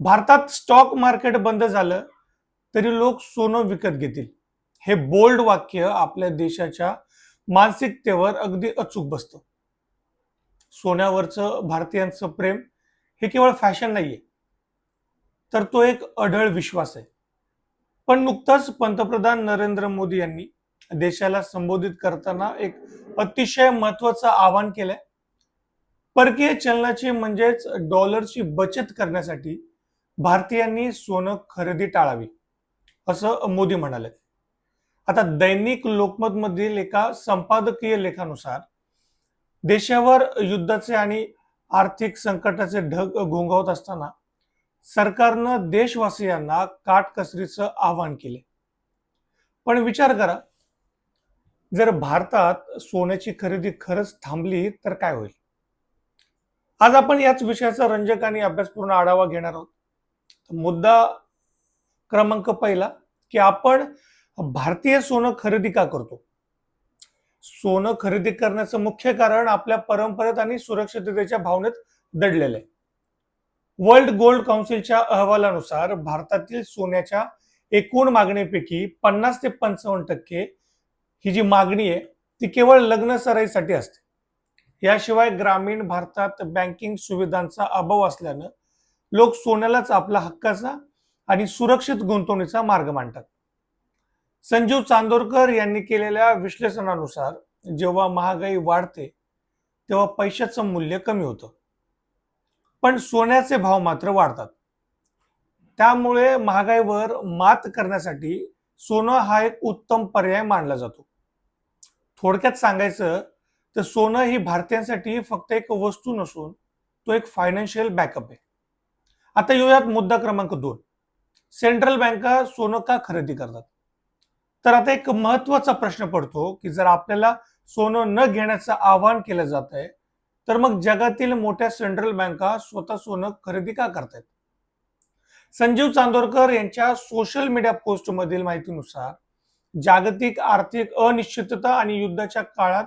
भारतात stock market बंद झालं तरी लोक सोनं विकत घेतील. हे बोल्ड वाक्य आपल्या देशाच्या मानसिकतेवर अगदी अचूक बसतं. सोन्यावरचं भारतीयांचं प्रेम हे केवळ फॅशन नाहीये, तर तो एक अढळ विश्वास आहे. पण नुकताच पंतप्रधान नरेंद्र मोदी यांनी देशाला संबोधित करताना एक अतिशय महत्वाचं आवाहन केलंय. परकीय चलनाची म्हणजेच डॉलरची बचत करण्यासाठी भारतीयांनी सोनं खरेदी टाळावी, असं मोदी म्हणाले. आता दैनिक लोकमत मधील एका संपादकीय लेखानुसार देशावर युद्धाचे आणि आर्थिक संकटाचे ढग घोंघावत असताना सरकारनं देशवासियांना काटकसरीचं आवाहन केले. पण विचार करा, जर भारतात सोन्याची खरेदी खरंच थांबली तर काय होईल? आज आपण याच विषयाचा रंजक आणि अभ्यासपूर्ण आढावा घेणार आहोत. मुद्दा क्रमांक पहिला, की आपण भारतीय सोनं खरेदी का करतो? सोनं खरेदी करण्याचं मुख्य कारण आपल्या परंपरेत आणि सुरक्षिततेच्या भावनेत दडलेलं आहे. वर्ल्ड गोल्ड काउन्सिलच्या अहवालानुसार भारतातील सोन्याच्या एकूण मागणीपैकी 50 ते 55% ही जी मागणी आहे ती केवळ लग्न सराईसाठी असते. याशिवाय ग्रामीण भारतात बँकिंग सुविधांचा अभाव असल्यानं लोक सोन्यालाच आपला हक्काचा आणि सुरक्षित गुंतवणुकीचा मार्ग मानतात. संजीव चांदोरकर यांनी केलेल्या विश्लेषणानुसार जेव्हा महागाई वाढते तेव्हा पैशाचं मूल्य कमी होतं, पण सोन्याचे भाव मात्र वाढतात. त्यामुळे महागाईवर मात करण्यासाठी सोनं हा एक उत्तम पर्याय मानला जातो. थोडक्यात सांगायचं तर सोनं ही भारतीयांसाठी फक्त एक वस्तू नसून तो एक फायनान्शियल बॅकअप आहे. आता येऊयात मुद्दा क्रमांक 2. सेंट्रल बँका सोनं का खरेदी करतात? तर आता एक महत्वाचा प्रश्न पडतो, की जर आपल्याला सोनं न घेण्याचं आवाहन केलं जात आहे, तर मग जगातील मोठ्या सेंट्रल बँका स्वतः सोनं खरेदी का करतायत? संजीव चांदोरकर यांच्या सोशल मीडिया पोस्ट मधील माहितीनुसार जागतिक आर्थिक अनिश्चितता आणि युद्धाच्या काळात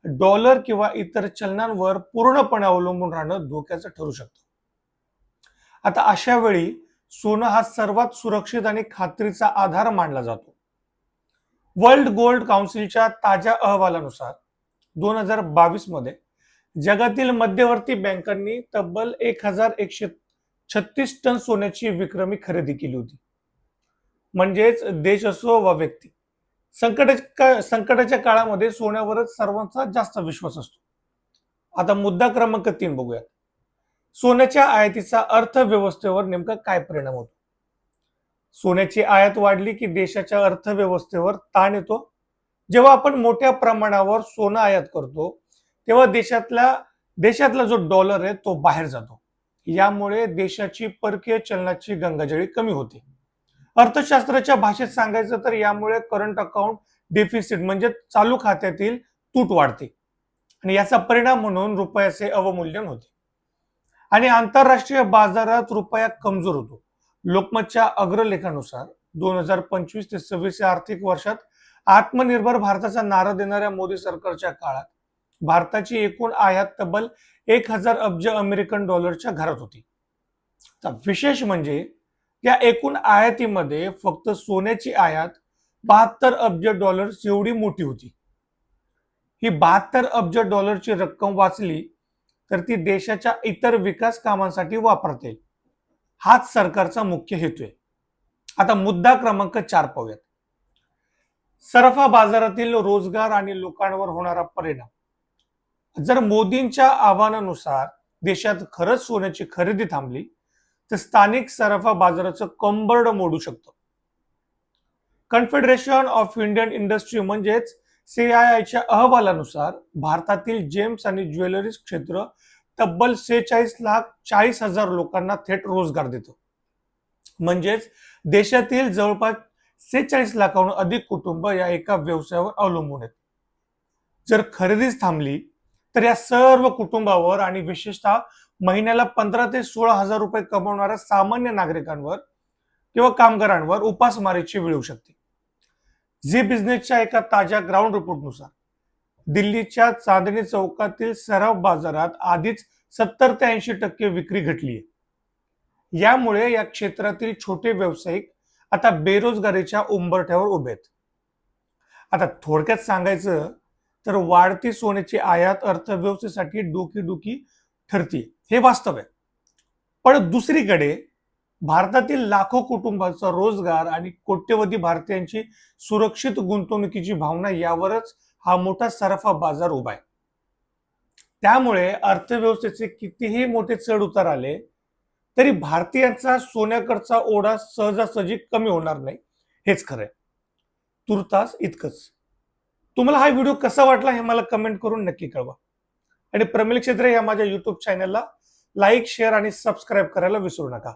डॉलर किंवा इतर चलनांवर पूर्णपणे अवलंबून राहणं धोक्याचं ठरू शकतं. आता अशा वेळी सोनं हा सर्वात सुरक्षित आणि खात्रीचा आधार मानला जातो. वर्ल्ड गोल्ड काउन्सिलच्या ताज्या अहवालानुसार 2022 मध्ये जगातील मध्यवर्ती बँकांनी तब्बल 1136 टन सोन्याची विक्रमी खरेदी केली होती. म्हणजेच देश असो वा व्यक्ती, संकटाच्या काळामध्ये सोन्यावरच सर्वांचा जास्त विश्वास असतो. आता मुद्दा क्रमांक 3 बघूयात. सोन्याच्या आयातीचा अर्थव्यवस्थेवर नेमका काय परिणाम होतो? सोन्याची आयात वाढली की देशाच्या अर्थव्यवस्थेवर ताण येतो. जेव्हा आपण मोठ्या प्रमाणावर सोनं आयात करतो तेव्हा देशातला जो डॉलर आहे तो बाहेर जातो. यामुळे देशाची परकीय चलनाची गंगाजळी कमी होते. अर्थशास्त्राच्या भाषेत सांगायचं तर यामुळे करंट अकाउंट डेफिसिट म्हणजे चालू खात्यातील तूट वाढते आणि याचा परिणाम म्हणून रुपयाचे अवमूल्यन होते आणि आंतरराष्ट्रीय बाजारात रुपया कमजोर होतो. लोकमतच्या अग्रलेखानुसार 2025 ते 26 या आर्थिक वर्षात आत्मनिर्भर भारताचा नारा देणाऱ्या मोदी सरकारच्या काळात भारताची एकूण आयात तब्बल 1000 अब्ज अमेरिकन डॉलरच्या घरात होती. विशेष म्हणजे या एकूण आयातीमध्ये फक्त सोन्याची आयात 72 अब्ज डॉलर्स एवढी मोठी होती. ही 72 अब्ज डॉलरची रक्कम वाचली तर ती देशाच्या इतर विकास कामांसाठी वापरता येईल. हाच सरकारचा मुख्य हेतू आहे. आता मुद्दा क्रमांक 4 पाहूयात. सराफा बाजारातील रोजगार आणि लोकांवर होणारा परिणाम. जर मोदींच्या आव्हानानुसार देशात खरंच सोन्याची खरेदी थांबली तर स्थानिक सराफा बाजाराचं कंबरड मोडू शकतं. कन्फेडरेशन ऑफ इंडियन इंडस्ट्री म्हणजेच CIIच्या अहवालानुसार भारतातील जेम्स आणि ज्वेलरी क्षेत्र तब्बल 46,40,000 लोकांना थेट रोजगार देतं. म्हणजेच देशातील जवळपास 46 लाखाहून अधिक कुटुंब या एका व्यवसायावर अवलंबून आहेत. जर खरेदीच थांबली तर या सर्व कुटुंबावर आणि विशेषतः महिन्याला 15 ते 16,000 रुपये कमवणाऱ्या सामान्य नागरिकांवर किंवा कामगारांवर उपासमारीची वेळ येऊ शकते. झी बिझनेसच्या एका ताज्या ग्राउंड रिपोर्टनुसार दिल्लीच्या चांदणी चौकातील सराफ बाजारात आधीच 70 ते 80% विक्री घटली आहे. यामुळे या क्षेत्रातील छोटे व्यावसायिक आता बेरोजगारीच्या उंबरठ्यावर उभे आहेत. आता थोडक्यात सांगायचं तर वाढती सोन्याची आयात अर्थव्यवस्थेसाठी डोकीदुखी ठरते, हे वास्तव आहे. पण दुसरीकडे भारतातील लाखो कुटुंबांचा रोजगार आणि कोट्यवधी भारतीयांची सुरक्षित गुंतवणुकीची भावना यावरच हा मोठा सराफा बाजार उभा आहे. त्यामुळे अर्थव्यवस्थेचे कितीही मोठे चढ उतार आले तरी भारतीयांचा सोन्याकडचा ओढा सहजासहजी कमी होणार नाही, हेच खरंय. तुर्तास इतकंच. तुम्हाला हा व्हिडिओ कसा वाटला हे मला कमेंट करून नक्की कळवा. आणि प्रमिल क्षेत्रे या माझ्या युट्यूब चॅनलला लाईक, शेअर आणि सबस्क्राईब करायला विसरू नका.